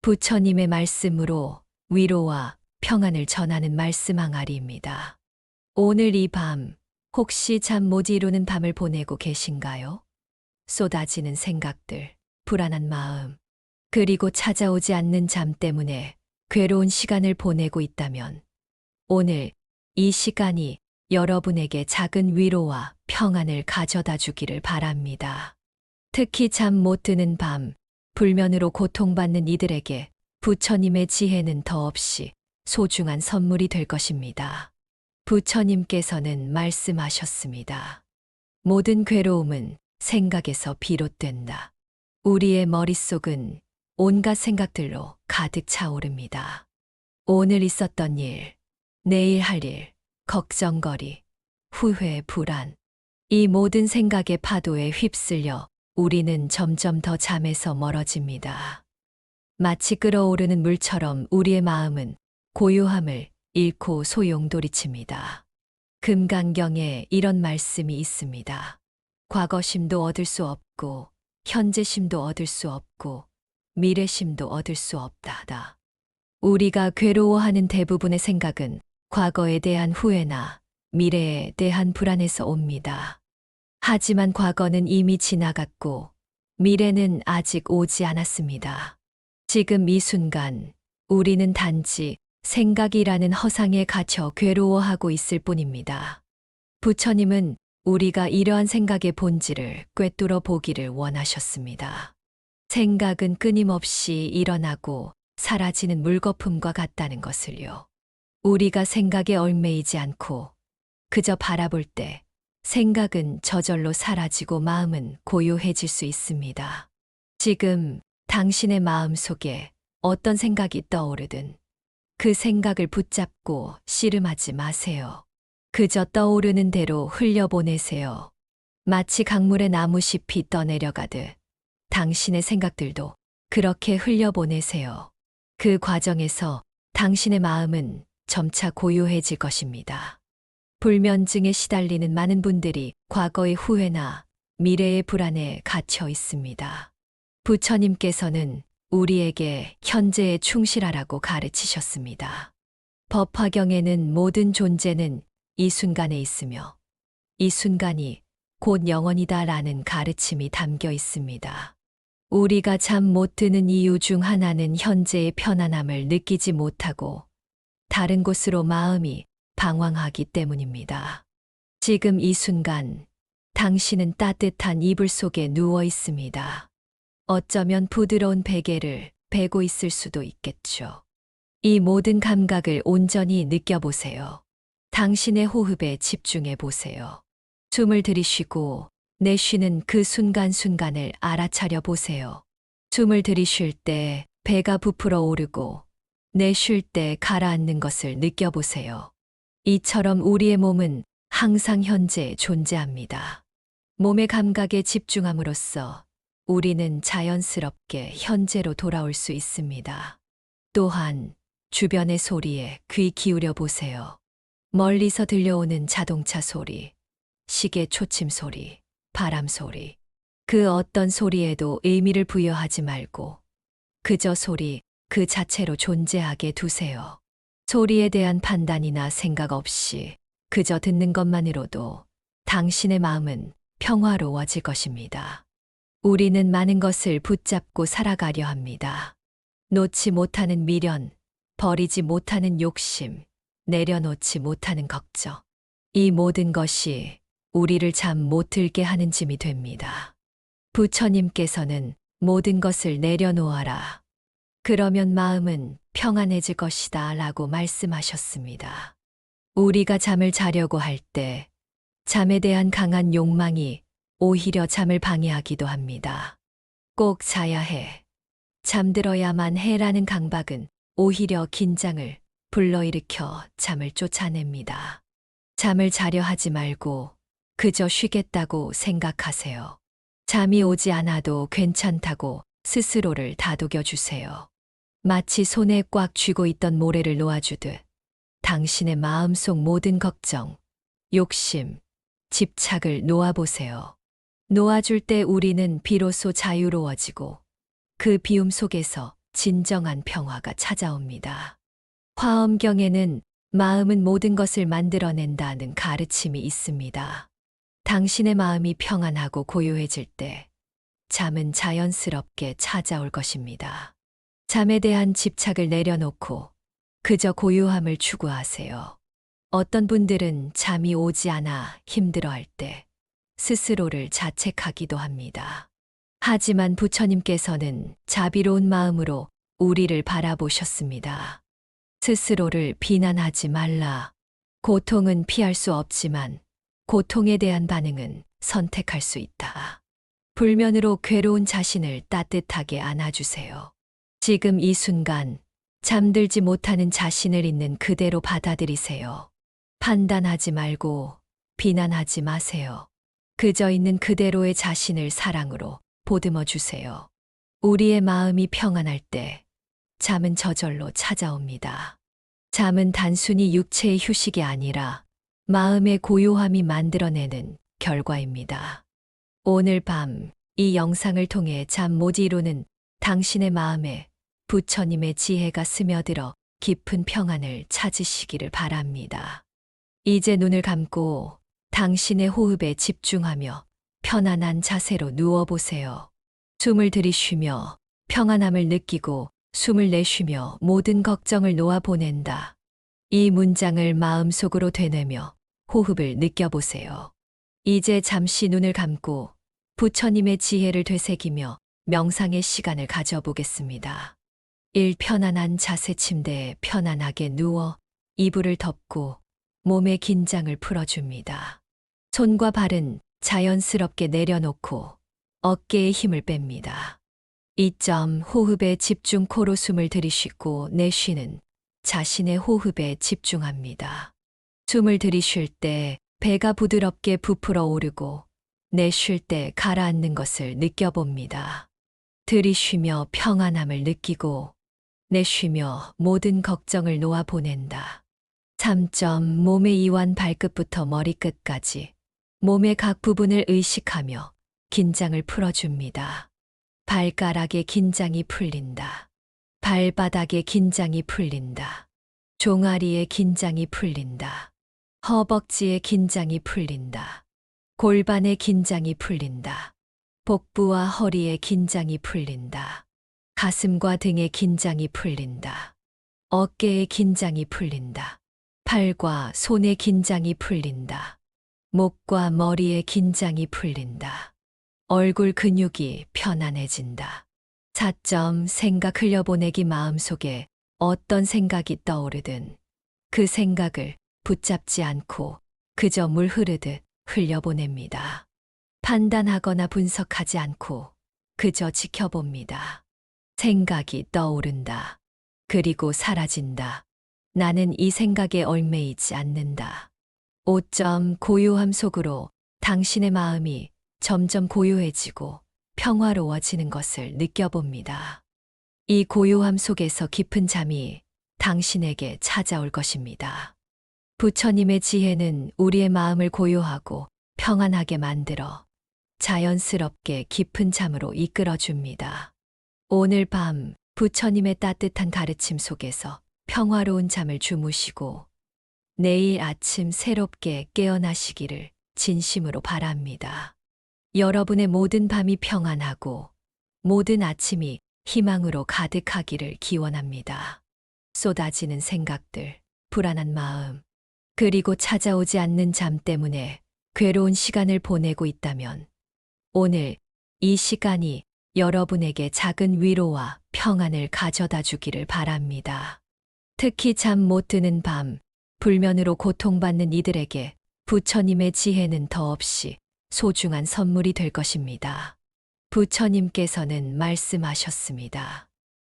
부처님의 말씀으로 위로와 평안을 전하는 말씀 항아리입니다. 오늘 이 밤 혹시 잠 못 이루는 밤을 보내고 계신가요? 쏟아지는 생각들, 불안한 마음, 그리고 찾아오지 않는 잠 때문에 괴로운 시간을 보내고 있다면 오늘 이 시간이 여러분에게 작은 위로와 평안을 가져다 주기를 바랍니다. 특히 잠 못 드는 밤, 불면으로 고통받는 이들에게 부처님의 지혜는 더없이 소중한 선물이 될 것입니다. 부처님께서는 말씀하셨습니다. 모든 괴로움은 생각에서 비롯된다. 우리의 머릿속은 온갖 생각들로 가득 차오릅니다. 오늘 있었던 일, 내일 할 일, 걱정거리, 후회, 불안. 이 모든 생각의 파도에 휩쓸려 우리는 점점 더 잠에서 멀어집니다. 마치 끓어오르는 물처럼 우리의 마음은 고요함을 잃고 소용돌이칩니다. 금강경에 이런 말씀이 있습니다. 과거심도 얻을 수 없고, 현재심도 얻을 수 없고, 미래심도 얻을 수 없다. 우리가 괴로워하는 대부분의 생각은 과거에 대한 후회나 미래에 대한 불안에서 옵니다. 하지만 과거는 이미 지나갔고 미래는 아직 오지 않았습니다. 지금 이 순간 우리는 단지 생각이라는 허상에 갇혀 괴로워하고 있을 뿐입니다. 부처님은 우리가 이러한 생각의 본질을 꿰뚫어 보기를 원하셨습니다. 생각은 끊임없이 일어나고 사라지는 물거품과 같다는 것을요. 우리가 생각에 얽매이지 않고 그저 바라볼 때 생각은 저절로 사라지고 마음은 고요해질 수 있습니다. 지금 당신의 마음 속에 어떤 생각이 떠오르든 그 생각을 붙잡고 씨름하지 마세요. 그저 떠오르는 대로 흘려보내세요. 마치 강물에 나무잎이 떠내려가듯 당신의 생각들도 그렇게 흘려보내세요. 그 과정에서 당신의 마음은 점차 고요해질 것입니다. 불면증에 시달리는 많은 분들이 과거의 후회나 미래의 불안에 갇혀 있습니다. 부처님께서는 우리에게 현재에 충실하라고 가르치셨습니다. 법화경에는 모든 존재는 이 순간에 있으며 이 순간이 곧 영원이다라는 가르침이 담겨 있습니다. 우리가 잠 못 드는 이유 중 하나는 현재의 편안함을 느끼지 못하고 다른 곳으로 마음이 방황하기 때문입니다. 지금 이 순간 당신은 따뜻한 이불 속에 누워 있습니다. 어쩌면 부드러운 베개를 베고 있을 수도 있겠죠. 이 모든 감각을 온전히 느껴보세요. 당신의 호흡에 집중해 보세요. 숨을 들이쉬고 내쉬는 그 순간순간을 알아차려 보세요. 숨을 들이쉴 때 배가 부풀어 오르고 내쉴 때 가라앉는 것을 느껴보세요. 이처럼 우리의 몸은 항상 현재에 존재합니다. 몸의 감각에 집중함으로써 우리는 자연스럽게 현재로 돌아올 수 있습니다. 또한 주변의 소리에 귀 기울여 보세요. 멀리서 들려오는 자동차 소리, 시계 초침 소리, 바람 소리. 그 어떤 소리에도 의미를 부여하지 말고 그저 소리 그 자체로 존재하게 두세요. 소리에 대한 판단이나 생각 없이 그저 듣는 것만으로도 당신의 마음은 평화로워질 것입니다. 우리는 많은 것을 붙잡고 살아가려 합니다. 놓지 못하는 미련, 버리지 못하는 욕심, 내려놓지 못하는 걱정. 이 모든 것이 우리를 잠 못 들게 하는 짐이 됩니다. 부처님께서는 모든 것을 내려놓아라. 그러면 마음은 평안해질 것이다 라고 말씀하셨습니다. 우리가 잠을 자려고 할 때 잠에 대한 강한 욕망이 오히려 잠을 방해하기도 합니다. 꼭 자야 해. 잠들어야만 해라는 강박은 오히려 긴장을 불러일으켜 잠을 쫓아냅니다. 잠을 자려 하지 말고 그저 쉬겠다고 생각하세요. 잠이 오지 않아도 괜찮다고 스스로를 다독여 주세요. 마치 손에 꽉 쥐고 있던 모래를 놓아주듯 당신의 마음속 모든 걱정, 욕심, 집착을 놓아보세요. 놓아줄 때 우리는 비로소 자유로워지고 그 비움 속에서 진정한 평화가 찾아옵니다. 화엄경에는 마음은 모든 것을 만들어낸다는 가르침이 있습니다. 당신의 마음이 평안하고 고요해질 때 잠은 자연스럽게 찾아올 것입니다. 잠에 대한 집착을 내려놓고 그저 고요함을 추구하세요. 어떤 분들은 잠이 오지 않아 힘들어할 때 스스로를 자책하기도 합니다. 하지만 부처님께서는 자비로운 마음으로 우리를 바라보셨습니다. 스스로를 비난하지 말라. 고통은 피할 수 없지만 고통에 대한 반응은 선택할 수 있다. 불면으로 괴로운 자신을 따뜻하게 안아주세요. 지금 이 순간 잠들지 못하는 자신을 있는 그대로 받아들이세요. 판단하지 말고 비난하지 마세요. 그저 있는 그대로의 자신을 사랑으로 보듬어 주세요. 우리의 마음이 평안할 때 잠은 저절로 찾아옵니다. 잠은 단순히 육체의 휴식이 아니라 마음의 고요함이 만들어내는 결과입니다. 오늘 밤 이 영상을 통해 잠 못 이루는 당신의 마음에 부처님의 지혜가 스며들어 깊은 평안을 찾으시기를 바랍니다. 이제 눈을 감고 당신의 호흡에 집중하며 편안한 자세로 누워보세요. 숨을 들이쉬며 평안함을 느끼고 숨을 내쉬며 모든 걱정을 놓아보낸다. 이 문장을 마음속으로 되뇌며 호흡을 느껴보세요. 이제 잠시 눈을 감고 부처님의 지혜를 되새기며 명상의 시간을 가져보겠습니다. 1. 편안한 자세 침대에 편안하게 누워 이불을 덮고 몸의 긴장을 풀어줍니다. 손과 발은 자연스럽게 내려놓고 어깨에 힘을 뺍니다. 2. 호흡에 집중 코로 숨을 들이쉬고 내쉬는 자신의 호흡에 집중합니다. 숨을 들이쉴 때 배가 부드럽게 부풀어 오르고 내쉴 때 가라앉는 것을 느껴봅니다. 들이쉬며 평안함을 느끼고 내쉬며 모든 걱정을 놓아보낸다. 3. 몸의 이완 발끝부터 머리끝까지 몸의 각 부분을 의식하며 긴장을 풀어줍니다. 발가락에 긴장이 풀린다. 발바닥에 긴장이 풀린다. 종아리에 긴장이 풀린다. 허벅지에 긴장이 풀린다. 골반에 긴장이 풀린다. 복부와 허리에 긴장이 풀린다. 가슴과 등에 긴장이 풀린다. 어깨에 긴장이 풀린다. 팔과 손에 긴장이 풀린다. 목과 머리에 긴장이 풀린다. 얼굴 근육이 편안해진다. 4. 생각 흘려보내기 마음속에 어떤 생각이 떠오르든 그 생각을 붙잡지 않고 그저 물 흐르듯 흘려보냅니다. 판단하거나 분석하지 않고 그저 지켜봅니다. 생각이 떠오른다. 그리고 사라진다. 나는 이 생각에 얽매이지 않는다. 5. 고요함 속으로 당신의 마음이 점점 고요해지고 평화로워지는 것을 느껴봅니다. 이 고요함 속에서 깊은 잠이 당신에게 찾아올 것입니다. 부처님의 지혜는 우리의 마음을 고요하고 평안하게 만들어 자연스럽게 깊은 잠으로 이끌어 줍니다. 오늘 밤 부처님의 따뜻한 가르침 속에서 평화로운 잠을 주무시고 내일 아침 새롭게 깨어나시기를 진심으로 바랍니다. 여러분의 모든 밤이 평안하고 모든 아침이 희망으로 가득하기를 기원합니다. 쏟아지는 생각들, 불안한 마음, 그리고 찾아오지 않는 잠 때문에 괴로운 시간을 보내고 있다면 오늘 이 시간이 여러분에게 작은 위로와 평안을 가져다 주기를 바랍니다. 특히 잠 못 드는 밤, 불면으로 고통받는 이들에게 부처님의 지혜는 더없이 소중한 선물이 될 것입니다. 부처님께서는 말씀하셨습니다.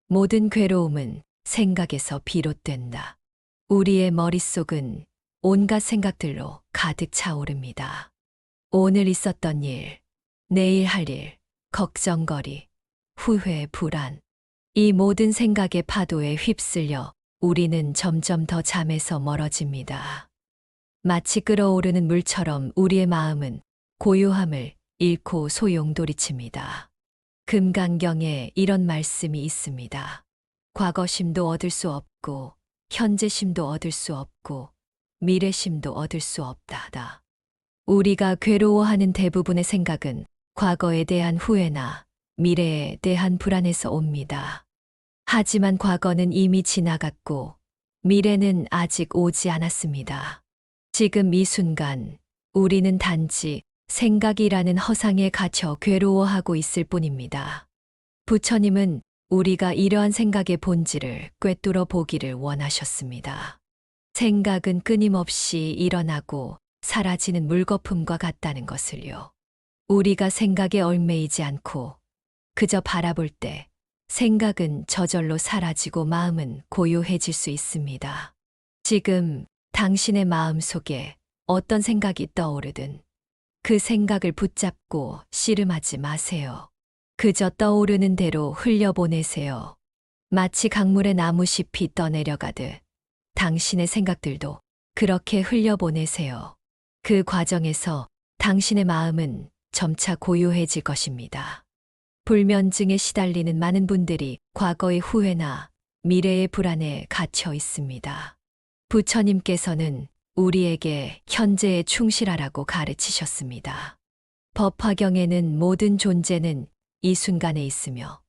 모든 괴로움은 생각에서 비롯된다. 우리의 머릿속은 온갖 생각들로 가득 차오릅니다. 오늘 있었던 일, 내일 할 일, 걱정거리, 후회, 불안. 이 모든 생각의 파도에 휩쓸려 우리는 점점 더 잠에서 멀어집니다. 마치 끓어오르는 물처럼 우리의 마음은 고요함을 잃고 소용돌이칩니다. 금강경에 이런 말씀이 있습니다. 과거심도 얻을 수 없고, 현재심도 얻을 수 없고, 미래심도 얻을 수 없다. 우리가 괴로워하는 대부분의 생각은 과거에 대한 후회나 미래에 대한 불안에서 옵니다. 하지만 과거는 이미 지나갔고, 미래는 아직 오지 않았습니다. 지금 이 순간, 우리는 단지 생각이라는 허상에 갇혀 괴로워하고 있을 뿐입니다. 부처님은 우리가 이러한 생각의 본질을 꿰뚫어 보기를 원하셨습니다. 생각은 끊임없이 일어나고 사라지는 물거품과 같다는 것을요. 우리가 생각에 얽매이지 않고 그저 바라볼 때 생각은 저절로 사라지고 마음은 고요해질 수 있습니다. 지금 당신의 마음 속에 어떤 생각이 떠오르든 그 생각을 붙잡고 씨름하지 마세요. 그저 떠오르는 대로 흘려보내세요. 마치 강물에 나무잎이 떠내려가듯 당신의 생각들도 그렇게 흘려보내세요. 그 과정에서 당신의 마음은 점차 고요해질 것입니다. 불면증에 시달리는 많은 분들이 과거의 후회나 미래의 불안에 갇혀 있습니다. 부처님께서는 우리에게 현재에 충실하라고 가르치셨습니다. 법화경에는 모든 존재는 이 순간에 있으며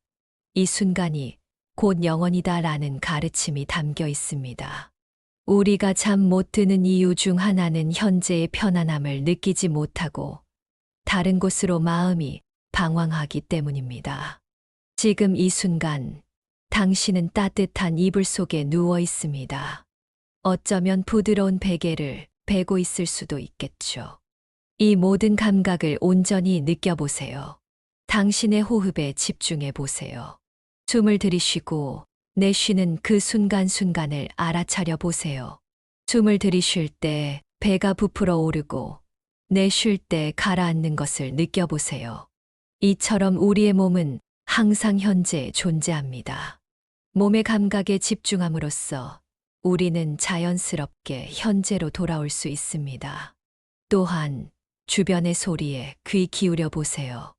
이 순간이 곧 영원이다라는 가르침이 담겨 있습니다. 우리가 잠 못 드는 이유 중 하나는 현재의 편안함을 느끼지 못하고 다른 곳으로 마음이 방황하기 때문입니다. 지금 이 순간 당신은 따뜻한 이불 속에 누워 있습니다. 어쩌면 부드러운 베개를 베고 있을 수도 있겠죠. 이 모든 감각을 온전히 느껴보세요. 당신의 호흡에 집중해 보세요. 숨을 들이쉬고 내쉬는 그 순간순간을 알아차려 보세요. 숨을 들이쉴 때 배가 부풀어 오르고 내쉴 때 가라앉는 것을 느껴보세요. 이처럼 우리의 몸은 항상 현재에 존재합니다. 몸의 감각에 집중함으로써 우리는 자연스럽게 현재로 돌아올 수 있습니다. 또한 주변의 소리에 귀 기울여 보세요.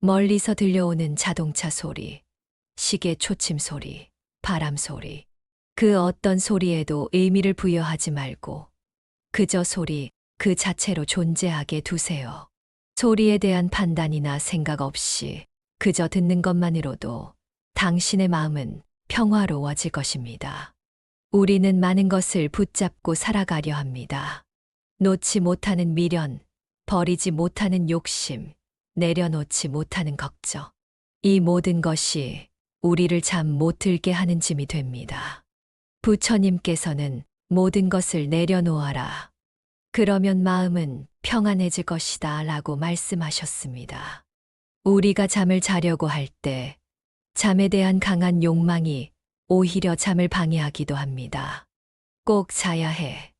멀리서 들려오는 자동차 소리, 시계 초침 소리, 바람 소리. 그 어떤 소리에도 의미를 부여하지 말고 그저 소리 그 자체로 존재하게 두세요. 소리에 대한 판단이나 생각 없이 그저 듣는 것만으로도 당신의 마음은 평화로워질 것입니다. 우리는 많은 것을 붙잡고 살아가려 합니다. 놓지 못하는 미련, 버리지 못하는 욕심, 내려놓지 못하는 걱정. 이 모든 것이 우리를 잠 못 들게 하는 짐이 됩니다. 부처님께서는 모든 것을 내려놓아라. 그러면 마음은 평안해질 것이다 라고 말씀하셨습니다. 우리가 잠을 자려고 할 때 잠에 대한 강한 욕망이 오히려 잠을 방해하기도 합니다. 꼭 자야 해.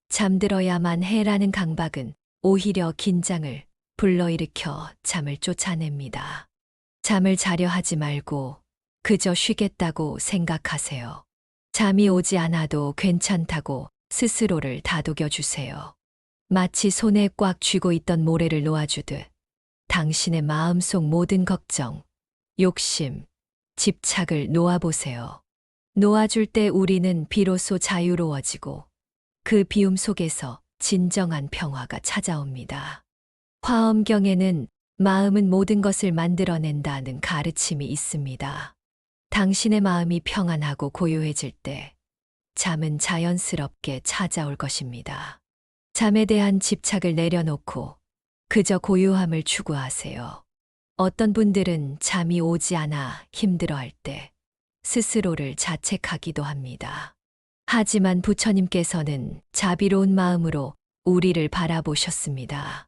잠들어야만 해라는 강박은 오히려 긴장을 불러일으켜 잠을 쫓아냅니다. 잠을 자려 하지 말고 그저 쉬겠다고 생각하세요. 잠이 오지 않아도 괜찮다고 스스로를 다독여 주세요. 마치 손에 꽉 쥐고 있던 모래를 놓아주듯 당신의 마음속 모든 걱정, 욕심, 집착을 놓아보세요. 놓아줄 때 우리는 비로소 자유로워지고 그 비움 속에서 진정한 평화가 찾아옵니다. 화엄경에는 마음은 모든 것을 만들어낸다는 가르침이 있습니다. 당신의 마음이 평안하고 고요해질 때 잠은 자연스럽게 찾아올 것입니다. 잠에 대한 집착을 내려놓고 그저 고요함을 추구하세요. 어떤 분들은 잠이 오지 않아 힘들어할 때 스스로를 자책하기도 합니다. 하지만 부처님께서는 자비로운 마음으로 우리를 바라보셨습니다.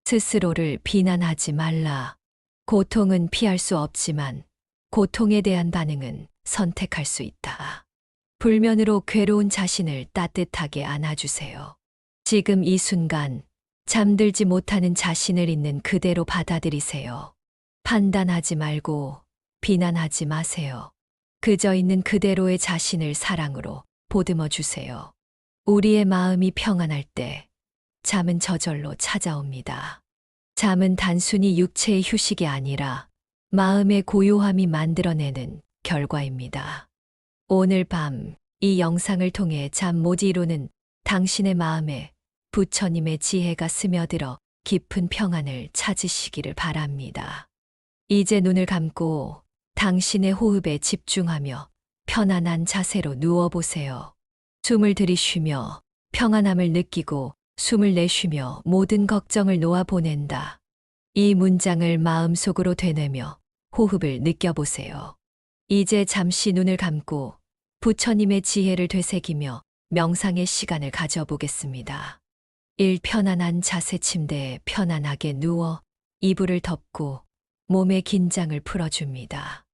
스스로를 비난하지 말라. 고통은 피할 수 없지만 고통에 대한 반응은 선택할 수 있다. 불면으로 괴로운 자신을 따뜻하게 안아주세요. 지금 이 순간 잠들지 못하는 자신을 있는 그대로 받아들이세요. 판단하지 말고 비난하지 마세요. 그저 있는 그대로의 자신을 사랑으로 보듬어 주세요. 우리의 마음이 평안할 때 잠은 저절로 찾아옵니다. 잠은 단순히 육체의 휴식이 아니라 마음의 고요함이 만들어내는 결과입니다. 오늘 밤 이 영상을 통해 잠 못 이루는 당신의 마음에 부처님의 지혜가 스며들어 깊은 평안을 찾으시기를 바랍니다. 이제 눈을 감고 당신의 호흡에 집중하며 편안한 자세로 누워보세요. 숨을 들이쉬며 평안함을 느끼고 숨을 내쉬며 모든 걱정을 놓아보낸다. 이 문장을 마음속으로 되뇌며 호흡을 느껴보세요. 이제 잠시 눈을 감고 부처님의 지혜를 되새기며 명상의 시간을 가져보겠습니다. 1. 편안한 자세 침대에 편안하게 누워 이불을 덮고 몸의 긴장을 풀어줍니다.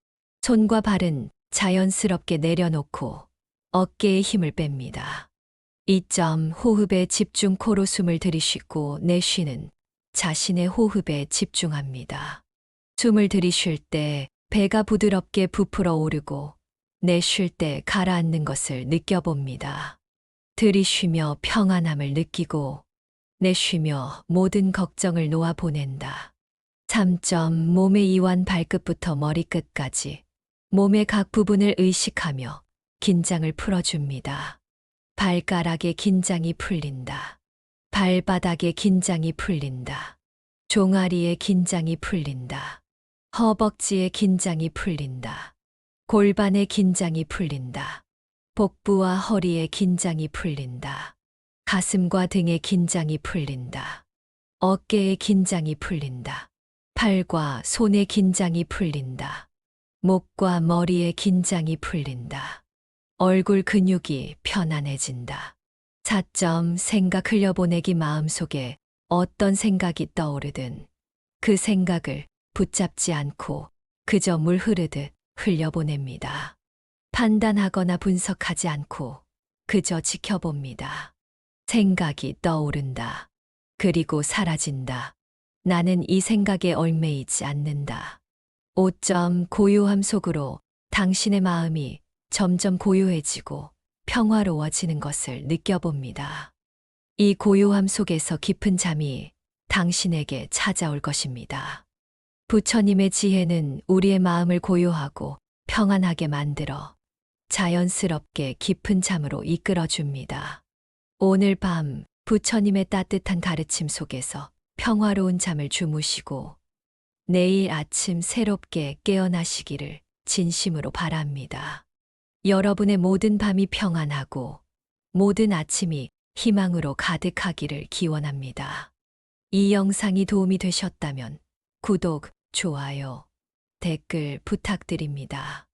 손과 발은 자연스럽게 내려놓고 어깨에 힘을 뺍니다. 2점 호흡에 집중 코로 숨을 들이쉬고 내쉬는 자신의 호흡에 집중합니다. 숨을 들이쉴 때 배가 부드럽게 부풀어 오르고 내쉴 때 가라앉는 것을 느껴봅니다. 들이쉬며 평안함을 느끼고 내쉬며 모든 걱정을 놓아보낸다. 3점 몸의 이완 발끝부터 머리끝까지 몸의 각 부분을 의식하며 긴장을 풀어줍니다. 발가락에 긴장이 풀린다. 발바닥에 긴장이 풀린다. 종아리에 긴장이 풀린다. 허벅지에 긴장이 풀린다. 골반에 긴장이 풀린다. 복부와 허리에 긴장이 풀린다. 가슴과 등에 긴장이 풀린다. 어깨에 긴장이 풀린다. 팔과 손에 긴장이 풀린다. 목과 머리에 긴장이 풀린다. 얼굴 근육이 편안해진다. 4점 생각 흘려보내기 마음속에 어떤 생각이 떠오르든 그 생각을 붙잡지 않고 그저 물 흐르듯 흘려보냅니다. 판단하거나 분석하지 않고 그저 지켜봅니다. 생각이 떠오른다. 그리고 사라진다. 나는 이 생각에 얽매이지 않는다. 5점 고요함 속으로 당신의 마음이 점점 고요해지고 평화로워지는 것을 느껴봅니다. 이 고요함 속에서 깊은 잠이 당신에게 찾아올 것입니다. 부처님의 지혜는 우리의 마음을 고요하고 평안하게 만들어 자연스럽게 깊은 잠으로 이끌어줍니다. 오늘 밤 부처님의 따뜻한 가르침 속에서 평화로운 잠을 주무시고 내일 아침 새롭게 깨어나시기를 진심으로 바랍니다. 여러분의 모든 밤이 평안하고 모든 아침이 희망으로 가득하기를 기원합니다. 이 영상이 도움이 되셨다면 구독, 좋아요, 댓글 부탁드립니다.